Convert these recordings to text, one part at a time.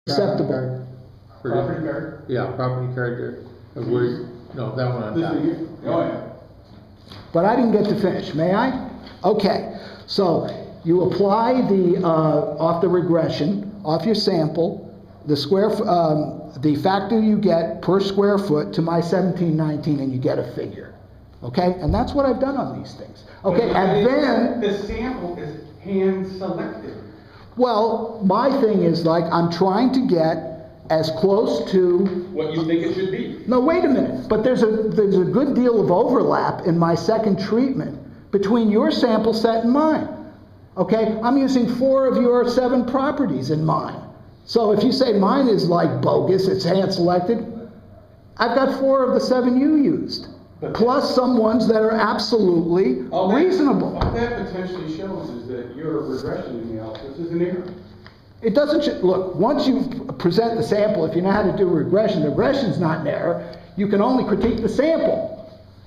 acceptable. Property card? Yeah, property card there. No, that one on This top. thing here? Oh, yeah. But I didn't get to finish, may I? Okay, so you apply the, off the regression, off your sample, the factor you get per square foot to my 1719, and you get a figure. Okay, and that's what I've done on these things. Okay, and then... The sample is hand selected. Well, my thing is like, I'm trying to get as close to... What you think it should be. No, wait a minute, but there's a good deal of overlap in my second treatment between your sample set and mine. Okay, I'm using 4 of your 7 properties in mine. So if you say mine is like bogus, it's hand selected, I've got 4 of the 7 you used. Plus some ones that are absolutely reasonable. All that potentially shows is that your regression analysis is an error. It doesn't, look, once you present the sample, if you know how to do regression, the regression's not an error. You can only critique the sample.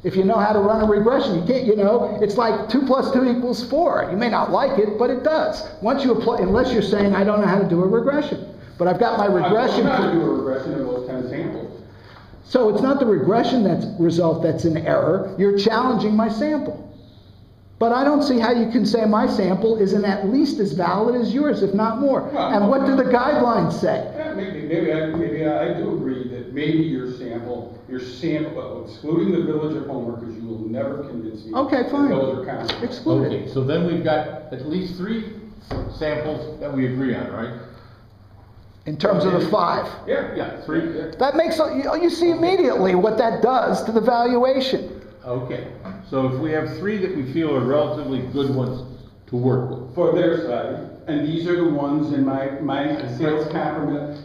If you know how to run a regression, you can't, it's like 2 + 2 = 4. You may not like it, but it does. Once you apply, unless you're saying, I don't know how to do a regression. But I've got my regression. I don't know how to do a regression of those 10 samples. So it's not the regression result that's an error. You're challenging my sample. But I don't see how you can say my sample isn't at least as valid as yours, if not more. And what do the guidelines say? Yeah, maybe I do agree that maybe your sample, excluding the Village of Homeworkers, you will never convince me. Okay, fine. Those are counted. Exclude Okay, it. so then we've got at least 3 samples that we agree on, right? In terms of the 5. Yeah, 3. That makes, you see immediately what that does to the valuation. Okay, so if we have 3 that we feel are relatively good ones to work with. For their side, and these are the ones in my sales comparison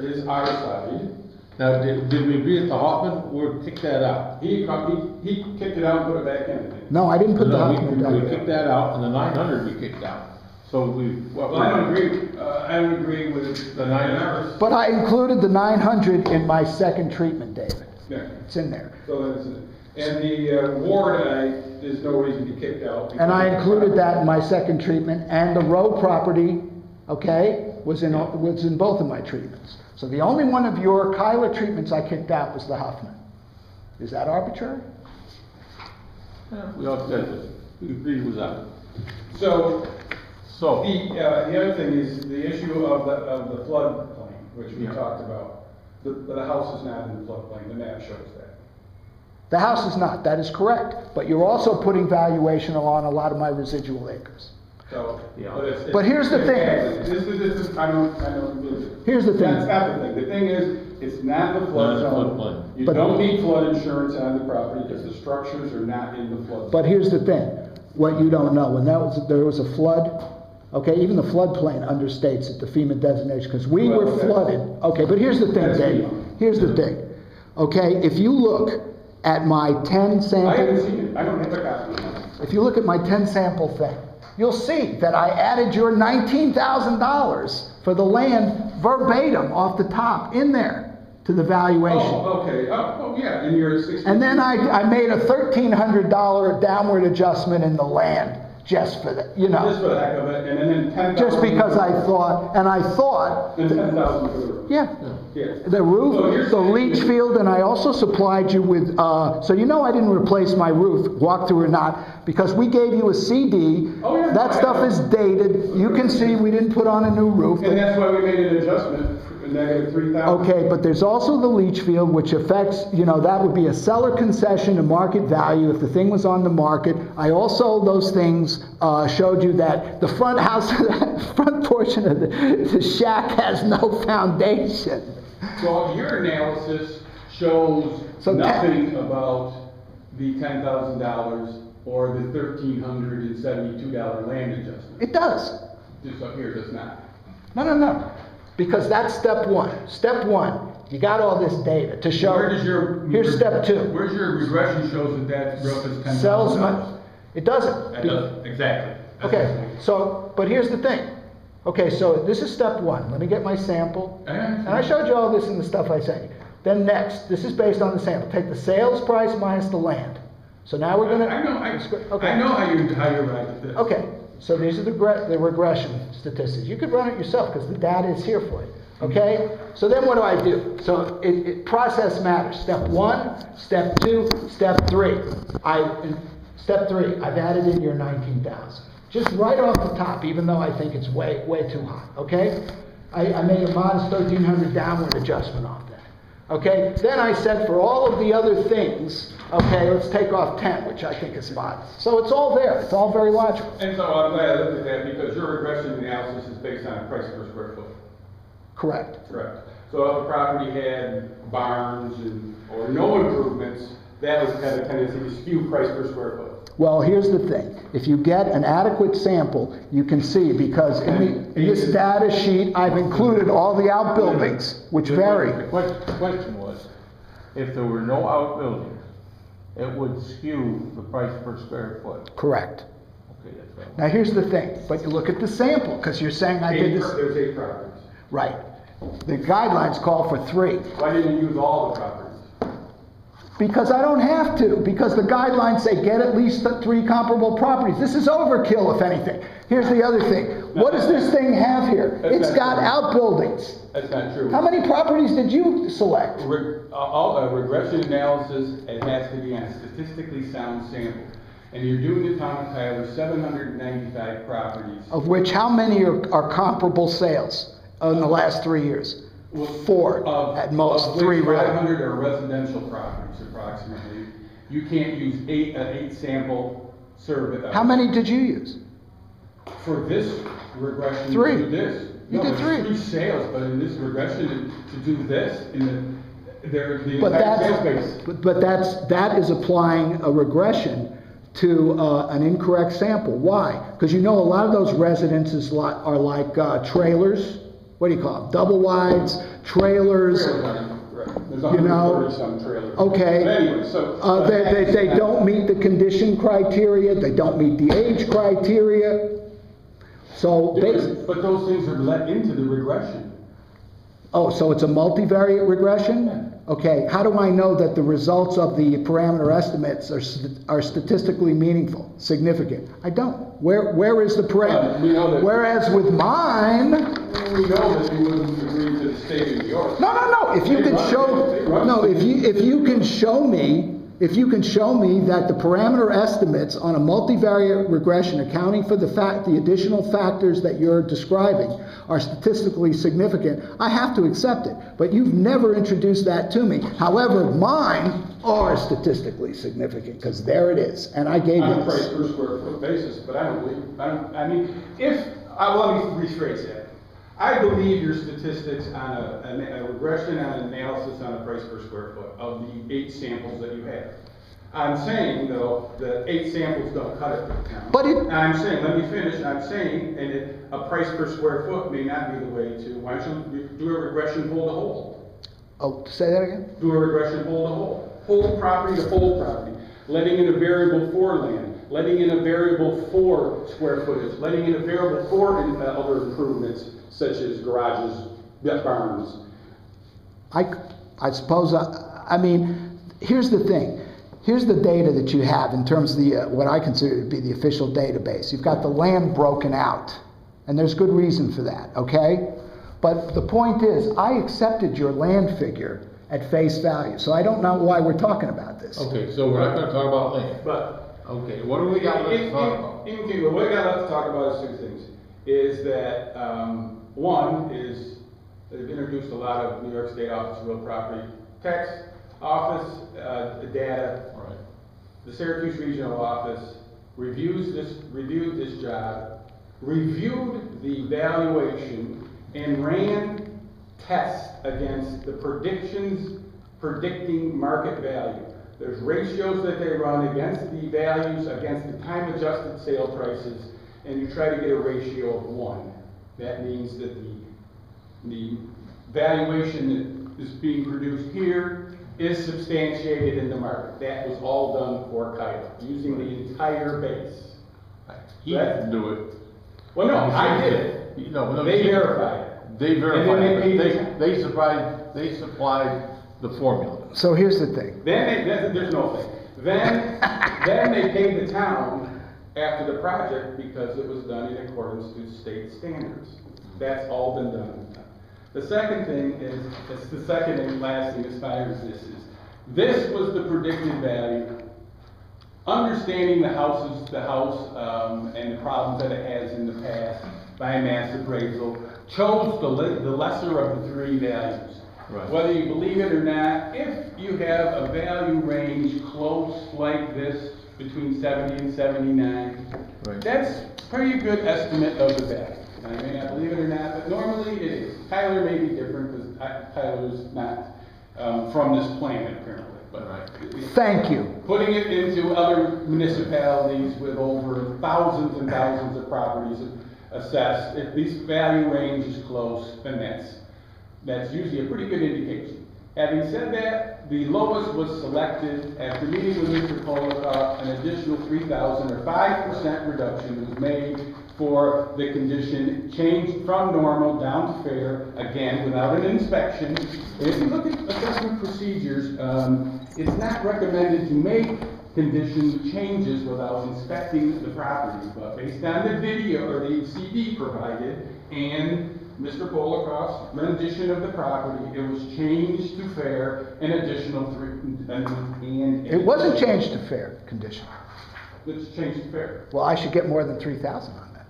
is our side. Now, did we agree that the Hoffman, we'll kick that out? He kicked it out and put it back in. No, I didn't put the No, document we down. kicked that out, and the 900 we kicked out. So I don't agree with The 900. But I included the 900 in my second treatment, David. Yeah. It's in there. So that's it. And the ward, there's no reason to be kicked out. And I included that in my second treatment, and the row property, okay, was in both of my treatments. So the only one of your Kyler treatments I kicked out was the Huffman. Is that arbitrary? We all said this. We agreed it was out. So So, the other thing is the issue of the floodplain, which we talked about. The house is not in the floodplain. The map shows that. The house is not, that is correct. But you're also putting valuation on a lot of my residual acres. So, Yeah. But here's the thing. I don't. Here's the thing. That's not the thing. The thing is, it's not the flood Not zone. floodplain. You But- don't need flood insurance on the property because the structures are not in the flood zone. But here's the thing, what you don't know, when there was a flood, okay, even the floodplain understates it, the FEMA designation, because we Well, were that's- flooded. Okay, but here's the thing, that's Dave. FEMA. Here's the thing. Okay, if you look at my 10 I haven't sample, seen it. I don't have a copy. if you look at my 10 sample thing, you'll see that I added your $19,000 for the land verbatim off the top in there to the valuation. Oh, okay. Oh, yeah. And you're at 60. And then I made a $1,300 downward adjustment in the land just for that, Just for the heck of it, and then 10,000. Just because I thought, And 10,000 for the roof. yeah, Yeah. the So roof, you're the saying leach that- field, and I also supplied you with, so I didn't replace my roof, walk through or not, because we gave you a CD. Oh, yeah, That I stuff know. is dated. You can see we didn't put on a new roof. And that's why we made an adjustment, negative 3,000. Okay, but there's also the leach field, which affects, that would be a seller concession to market value if the thing was on the market. I also, those things showed you that the front house, front portion of the shack has no foundation. So your analysis shows So nothing about the $10,000 or the $1,372 land adjustment. It does. Just up here, does not. No. Because that's step one. Step one, you got all this data to show. Where does your Here's step two. Where's your regression shows that roof is $10,000? Sells my, it doesn't. That doesn't exactly. That's Okay, the thing. so, but here's the thing. Okay, so this is step one. Let me get my sample. I understand. And I showed you all this in the stuff I sent you. Then next, this is based on the sample. Take the sales price minus the land. So now we're gonna. I know Okay. how you arrive at this. Okay, So these are the regression statistics. You could run it yourself because the data is here for you. Okay? So then what do? So process matters. Step 1, step 2, step 3. Step 3, I've added in your 19,000. Just right off the top, even though I think it's way too high. Okay? I made a modest 1,300 downward adjustment off that. Okay? Then I said for all of the other things, okay, let's take off 10, which I think is modest. So it's all there. It's all very logical. And so I'm glad I looked at that because your regression analysis is based on a price per square foot. Correct. Correct. So if a property had barns or no improvements, that would have a tendency to skew price per square foot. Well, here's the thing. If you get an adequate sample, you can see, because in this data sheet, I've included all the outbuildings, which vary. The question was, if there were no outbuildings, it would skew the price per square foot. Correct. Okay, that's right. Now, here's the thing. But you look at the sample, because you're saying I did this. There's 8 properties. Right. The guidelines call for 3. Why didn't you use all the properties? Because I don't have to. Because the guidelines say get at least 3 comparable properties. This is overkill, if anything. Here's the other thing. What does this thing have here? It's got outbuildings. That's not true. How many properties did you select? Regression analysis, it has to be on a statistically sound sample. And you're doing the town of Tyler 795 properties. Of which how many are comparable sales in the last 3 years? 4 at most. 3 really. 500 are residential properties approximately. You can't use an 8 sample survey. How many did you use? For this regression, 3. you do this. You did 3. 3 sales, but in this regression, to do this, the But entire sales base. but that is applying a regression to an incorrect sample. Why? Because you know a lot of those residences are like trailers. What do you call them? Double wides, trailers. There's You know, 130-some trailers. Okay. But anyway, so they don't meet the condition criteria. They don't meet the age criteria. So but those things are let into the regression. oh, so it's a multivariate regression? Okay, how do I know that the results of the parameter estimates are statistically meaningful, significant? I don't. Where is the parameter? We know that. Whereas with mine, We know that you wouldn't agree to the state of New York. no. If you They can run show, it. They run no, it. if you can show me that the parameter estimates on a multivariate regression accounting for the additional factors that you're describing are statistically significant, I have to accept it. But you've never introduced that to me. However, mine are statistically significant, because there it is, and I gave On you a price this. per square foot basis, but I don't believe, let me rephrase that. I believe your statistics on a regression on an analysis on a price per square foot of the 8 samples that you have. I'm saying, though, that 8 samples don't cut it for the town. But I'm saying, let me finish, I'm saying, a price per square foot may not be the way to, why don't you do a regression hole to hole? Oh, say that again? Do a regression hole to hole. Whole property to whole property. Letting in a variable for land. Letting in a variable for square footage. Letting in a variable for other improvements, such as garages, barns. I suppose, I mean, here's the thing. Here's the data that you have in terms of the what I consider to be the official database. You've got the land broken out, and there's good reason for that, okay? But the point is, I accepted your land figure at face value, so I don't know why we're talking about this. Okay, so we're not gonna talk about land. But Okay, what do we got left to talk about? what we got left to talk about is 2 things. Is that one is they've introduced a lot of New York State Office of Real Property Tax Office data. All right. The Syracuse Regional Office reviewed this job, reviewed the valuation, and ran tests against the predicting market value. There's ratios that they run against the values, against the time-adjusted sale prices, and you try to get a ratio of 1. That means that the valuation that is being produced here is substantiated in the market. That was all done for Kyle, using the entire base. He didn't do it. Well, no, I did it. No, They verified it. They verified And then it, they but they supplied the formula. So here's the thing. There's no thing. Then they paid the town after the project because it was done in accordance to state standards. That's all been done. The second thing is, it's the second and last thing as far as this was the predicted value. Understanding the house, and the problems that it has in the past by a mass appraisal, chose the lesser of the three values. Right. Whether you believe it or not, if you have a value range close like this, between 70 and 79, Right. that's pretty good estimate of the value. I may not believe it or not, but normally it is. Tyler may be different because Tyler's not from this planet apparently. But Thank you. putting it into other municipalities with over thousands and thousands of properties assessed, if this value range is close, then that's usually a pretty good indication. Having said that, the lowest was selected after meeting with Mr. Polikoff. An additional $3,000 or 5% reduction was made for the condition changed from normal down to fair, again, without an inspection. And if you look at assessment procedures, it's not recommended to make condition changes without inspecting the property. But based on the video or the CD provided and Mr. Polikoff's rendition of the property, it was changed to fair, an additional It wasn't changed to fair condition. It's changed to fair. Well, I should get more than 3,000 on that.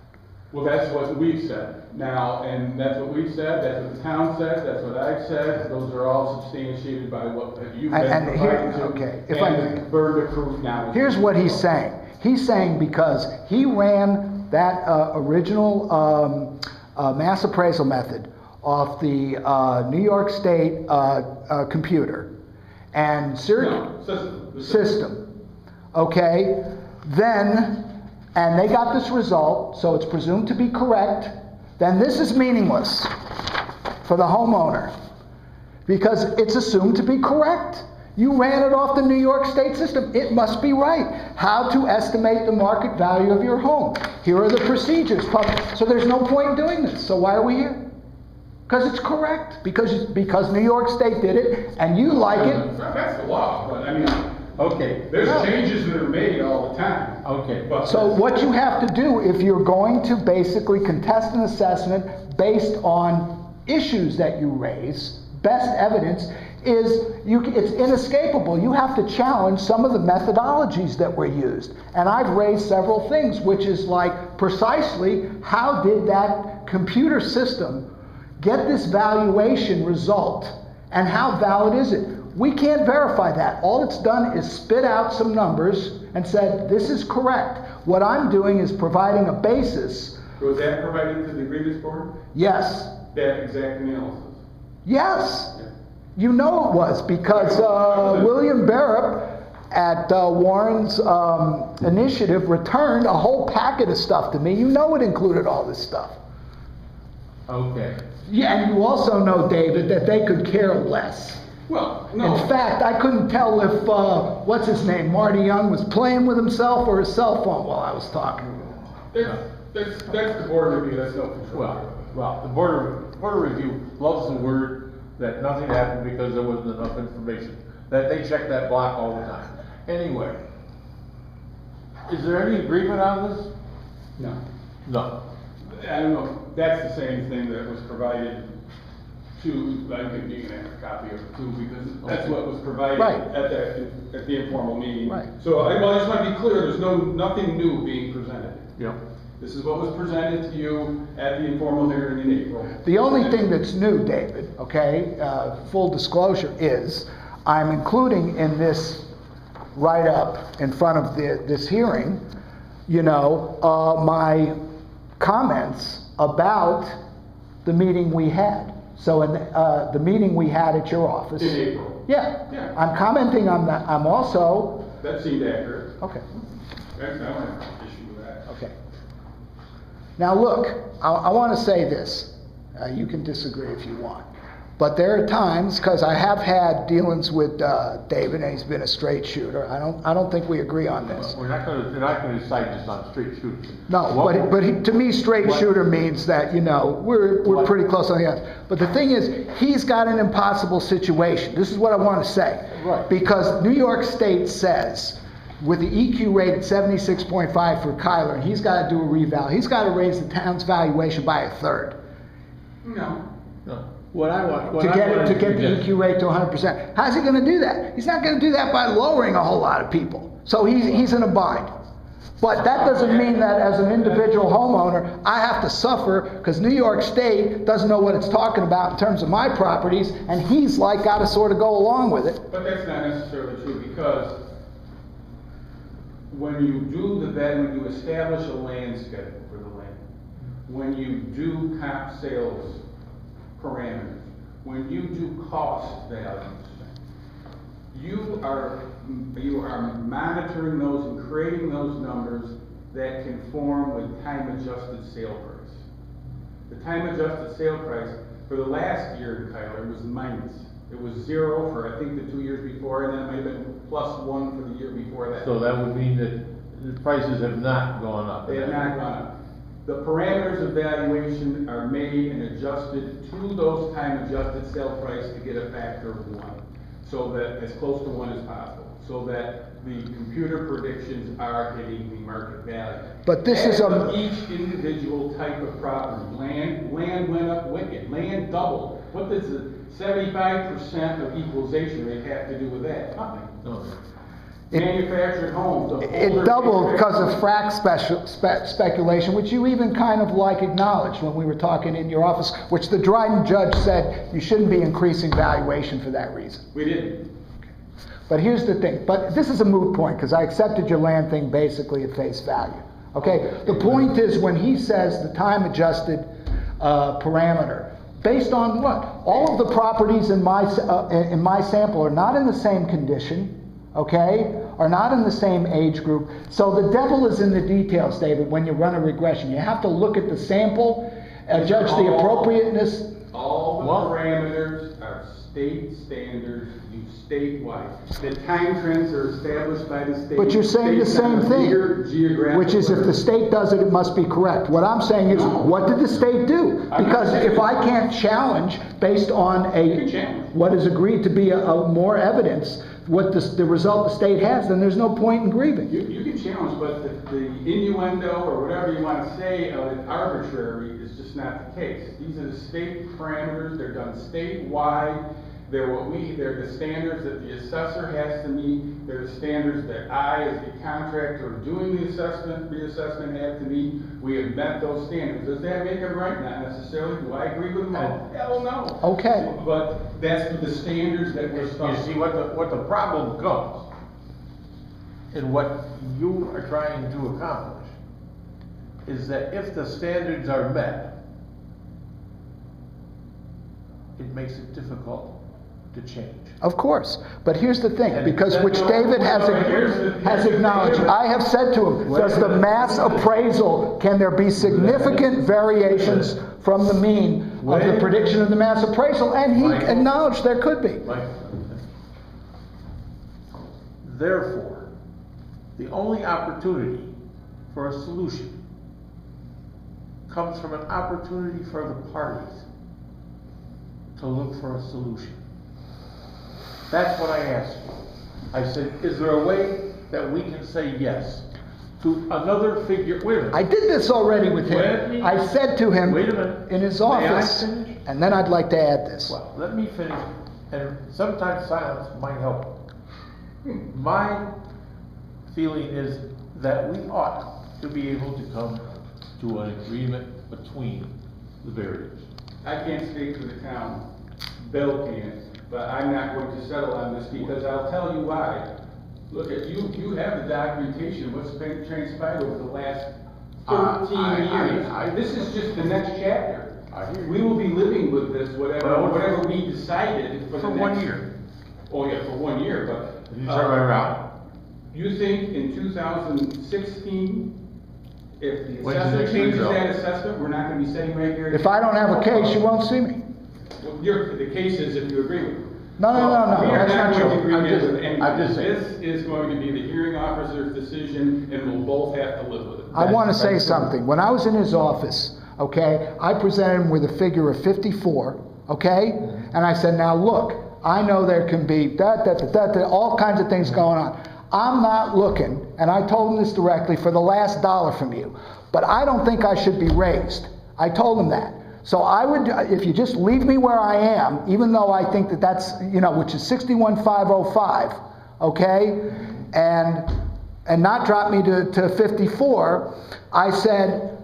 Well, that's what we've said now, and that's what we've said, that's what the town said, that's what I've said. Those are all substantiated by what you've been And here- providing to. okay, if I and may. burden of proof now. Here's what he's saying. He's saying because he ran that original mass appraisal method off the New York State computer and system. Okay, then, and they got this result, so it's presumed to be correct, then this is meaningless for the homeowner because it's assumed to be correct. You ran it off the New York State system. It must be right. How to estimate the market value of your home. Here are the procedures. So there's no point in doing this. So why are we here? Because it's correct. Because New York State did it, and you like it. That's the law, but I mean, Okay. there's changes that are made all the time. Okay. But So what you have to do if you're going to basically contest an assessment based on issues that you raise, best evidence, is it's inescapable. You have to challenge some of the methodologies that were used. And I've raised several things, which is like precisely how did that computer system get this valuation result? And how valid is it? We can't verify that. All it's done is spit out some numbers and said, this is correct. What I'm doing is providing a basis. was that provided to the grievance board? Yes. That exact analysis? Yes. You know it was because William Barrett at Warren's initiative returned a whole packet of stuff to me. You know it included all this stuff. Okay. Yeah, and you also know, David, that they could care less. Well, no. In fact, I couldn't tell if, what's his name, Marty Young was playing with himself or his cell phone while I was talking. That's the board review, that's no control. Well, the board of review loves the word that nothing happened because there wasn't enough information. That they check that block all the time. Anyway, is there any agreement on this? No. No. I don't know, that's the same thing that was provided to, I think you can have a copy of it too, because that's what was provided Right. at the informal meeting. Right. So I just want to be clear, there's nothing new being presented. Yep. This is what was presented to you at the informal hearing in April. The only thing that's new, David, okay, full disclosure, is I'm including in this write-up in front of this hearing, my comments about the meeting we had. So in the meeting we had at your office. In April. Yeah. Yeah. I'm commenting on that. I'm also. That seemed accurate. Okay. I don't have an issue with that. Okay. Now look, I want to say this. You can disagree if you want. But there are times, because I have had dealings with David, and he's been a straight shooter. I don't think we agree on this. We're not going to decide this on straight shooting. No, but to me, straight shooter means that we're pretty close on the end. But the thing is, he's got an impossible situation. This is what I want to say. Right. Because New York State says with the EQ rate at 76.5 for Kyler, and he's got to do a reval. He's got to raise the town's valuation by 1/3 No. No. What I want, to get the EQ rate to 100%. How's he going to do that? He's not going to do that by lowering a whole lot of people. So he's in a bind. But that doesn't mean that as an individual homeowner, I have to suffer because New York State doesn't know what it's talking about in terms of my properties, and he's like got to sort of go along with it. But that's not necessarily true, because when you establish a land schedule for the land, when you do comp sales parameters, when you do cost values, you are monitoring those and creating those numbers that conform with time-adjusted sale price. The time-adjusted sale price for the last year in Kyler was minus. It was 0 for I think the 2 years before, and then it might have been +1 for the year before that. So that would mean that the prices have not gone up. They have not gone up. The parameters of valuation are made and adjusted to those time-adjusted sale price to get a factor of 1, so that as close to 1 as possible, so that the computer predictions are hitting the market value. But this is each individual type of property. Land went up wicked. Land doubled. What does the 75% of equalization rate have to do with that? Nothing. No. Manufactured homes. It doubled because of frac speculation, which you even kind of like acknowledged when we were talking in your office, which the Dryden judge said you shouldn't be increasing valuation for that reason. We didn't. But here's the thing. But this is a moot point because I accepted your land thing basically at face value. Okay. The point is when he says the time-adjusted parameter, based on what? All of the properties in my sample are not in the same condition. Okay, are not in the same age group. So the devil is in the details, David, when you run a regression. You have to look at the sample, judge the appropriateness. All the parameters are state standards, used statewide. The time trends are established by the state. But you're saying the same thing, which is if the state does it, it must be correct. What I'm saying is, what did the state do? Because if I can't challenge based on what is agreed to be a more evidence, what the result the state has, then there's no point in grieving. You can challenge, but the innuendo or whatever you want to say of it arbitrary is just not the case. These are the state parameters. They're done statewide. They're the standards that the assessor has to meet. They're the standards that I, as the contractor doing the reassessment, have to meet. We have met those standards. Does that make them right? Not necessarily. Do I agree with them all? Hell no. Okay. But that's the standards that we're stuck. You see what the problem comes in what you are trying to accomplish is that if the standards are met, it makes it difficult to change. Of course, but here's the thing, because which David has acknowledged. I have said to him, does the mass appraisal, can there be significant variations from the mean of the prediction of the mass appraisal? And he acknowledged there could be. Therefore, the only opportunity for a solution comes from an opportunity for the parties to look for a solution. That's what I asked you. I said, is there a way that we can say yes to another figure? Wait a minute. I did this already with him. I said to him in his office, and then I'd like to add this. Well, let me finish, and sometimes silence might help. My feeling is that we ought to be able to come to an agreement between the various. I can't speak for the town. Bill can. But I'm not going to settle on this because I'll tell you why. Look at you have the documentation of what's been transpired over the last 13 years. This is just the next chapter. We will be living with this, whatever we decided for the next 1 year. Oh yeah, for 1 year, but You turn around. You think in 2016, if the When does assessor it changes change that assessment, we're not going to be sitting right here. If I don't have a case, you won't see me. Well, the case is if you agree with it. No. We are That's not not going to true. agree with it. I'm just saying. This is going to be the hearing officer's decision, and we'll both have to live with it. I want to say something. When I was in his office, okay, I presented him with a figure of 54, okay? And I said, now look, I know there can be all kinds of things going on. I'm not looking, and I told him this directly, for the last dollar from you. But I don't think I should be raised. I told him that. So I would, if you just leave me where I am, even though I think that that's, which is 61,505, okay, and not drop me to 54, I said,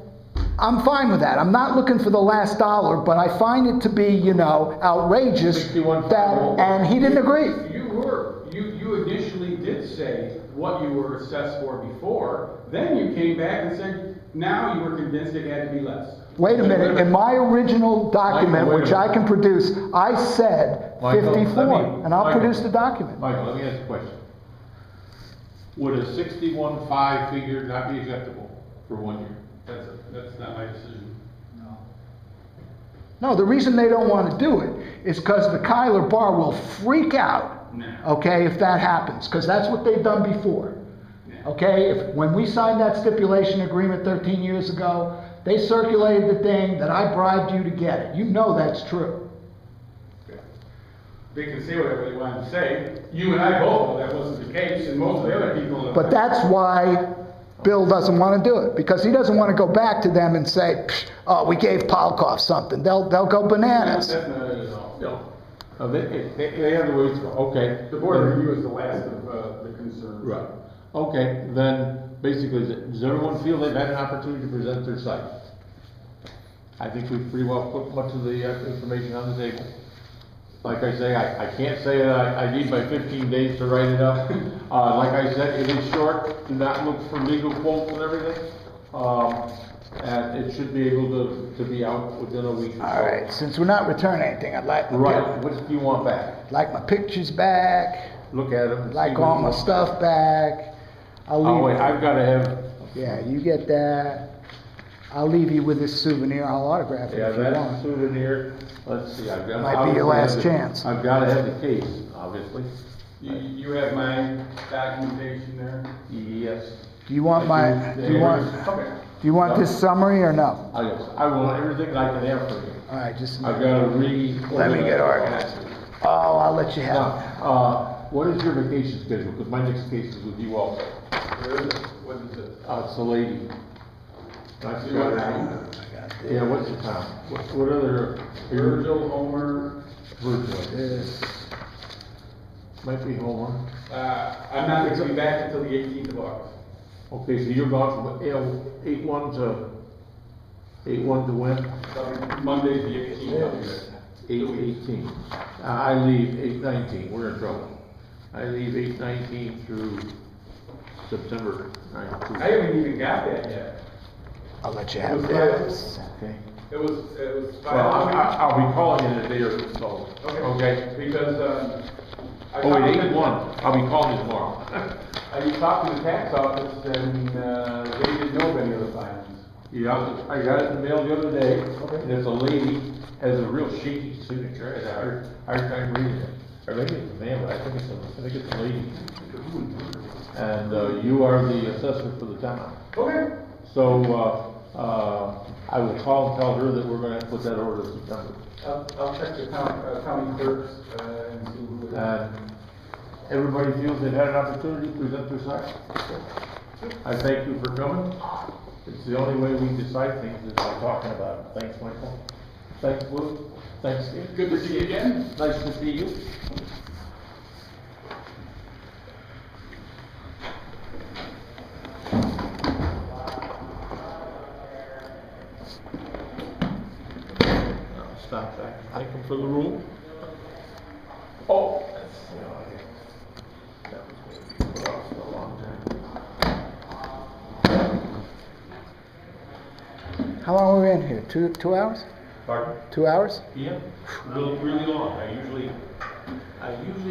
I'm fine with that. I'm not looking for the last dollar, but I find it to be, outrageous that, and he didn't agree. You initially did say what you were assessed for before, then you came back and said, now you were convinced it had to be less. Wait a minute, in my original document, which I can produce, I said 54, and I'll produce the document. Michael, let me ask a question. Would a 61.5 figure not be acceptable for 1 year? That's not my decision. No, the reason they don't want to do it is because the Kyler bar will freak out, okay, if that happens, because that's what they've done before. Okay, when we signed that stipulation agreement 13 years ago, they circulated the thing that I bribed you to get it. You know that's true. They can say whatever they want to say. You and I both know that wasn't the case, and most of the other people. But that's why Bill doesn't want to do it, because he doesn't want to go back to them and say, "Oh, we gave Polkoff something." They'll go bananas. No. They have the ways to go. Okay. The board review is the last of the concerns. Right. Okay, then basically, does everyone feel they've had an opportunity to present their site? I think we've pretty well put much of the information on the table. Like I say, I can't say that I need my 15 days to write it up. Like I said, it is short. Do not look for legal quotes and everything. And it should be able to be out within a week or so. All right, since we're not returning anything, I'd like What do you want back? like my pictures back. Look at them. Like all my stuff back. I'll leave. Oh wait, I've got to have. Yeah, you get that. I'll leave you with this souvenir. I'll autograph it Yeah, if you that's a want. souvenir. Let's see, I've got. Might be your last chance. I've got to have the case, obviously. You have my documentation there? Yes. Do you want my? Do you want this summary or no? I want everything that I can have for you. All right, just I've got to read. let me get organized. Oh, I'll let you have it. Now, what is your vacation schedule? Because my next case is with you also. Where is it? What is it? It's the lady. Nice to meet you. Yeah, what's the town? What other? Virgil, Homer. Virgil. This. Might be Homer. I'm not going to be back until the 18th of August. Okay, so you're gone from 8/1 to when? Monday's the 18th. I'll be back. 8/18. I leave 8/19. We're in trouble. I leave 8/19 through September 9th. I haven't even got that yet. I'll let you have this. Okay. It was Well, I'll be calling in a day or so. Okay. Because Oh wait, 8/1. I'll be calling you tomorrow. I talked to the tax office and they didn't know of any other filings. Yeah, I got it in the mail the other day. Okay. And it's a lady, has a real shaky signature. I had a hard time reading it. Or maybe it's a man, but I think it's a lady. And you are the assessor for the town. Okay. So I will call and tell her that we're going to put that order in September. I'll check the county clerks and see who it is. And everybody feels they've had an opportunity to present their side. I thank you for coming. It's the only way we decide things is by talking about it. Thanks, Michael. Thanks, Lou. Thanks, Steve. Good to see you again. Nice to see you. Stop that. Thank him for the rule. Oh, that was going to be put off for a long time. How long were we in here? 2 hours? Pardon? 2 hours? Yeah, really long. I usually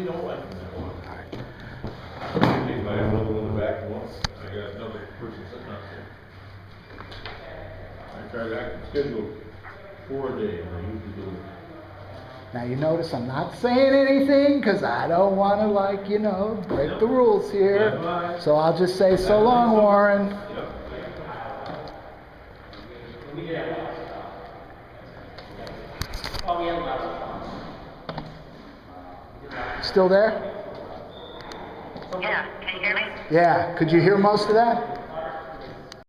don't like them that long. If I have another one in the back once, I got another person sitting up there. I can schedule 4 a day, and I usually do it. Now you notice I'm not saying anything because I don't want to break the rules here. So I'll just say so long, Warren. Still there? Yeah. Can you hear me? Yeah, could you hear most of that?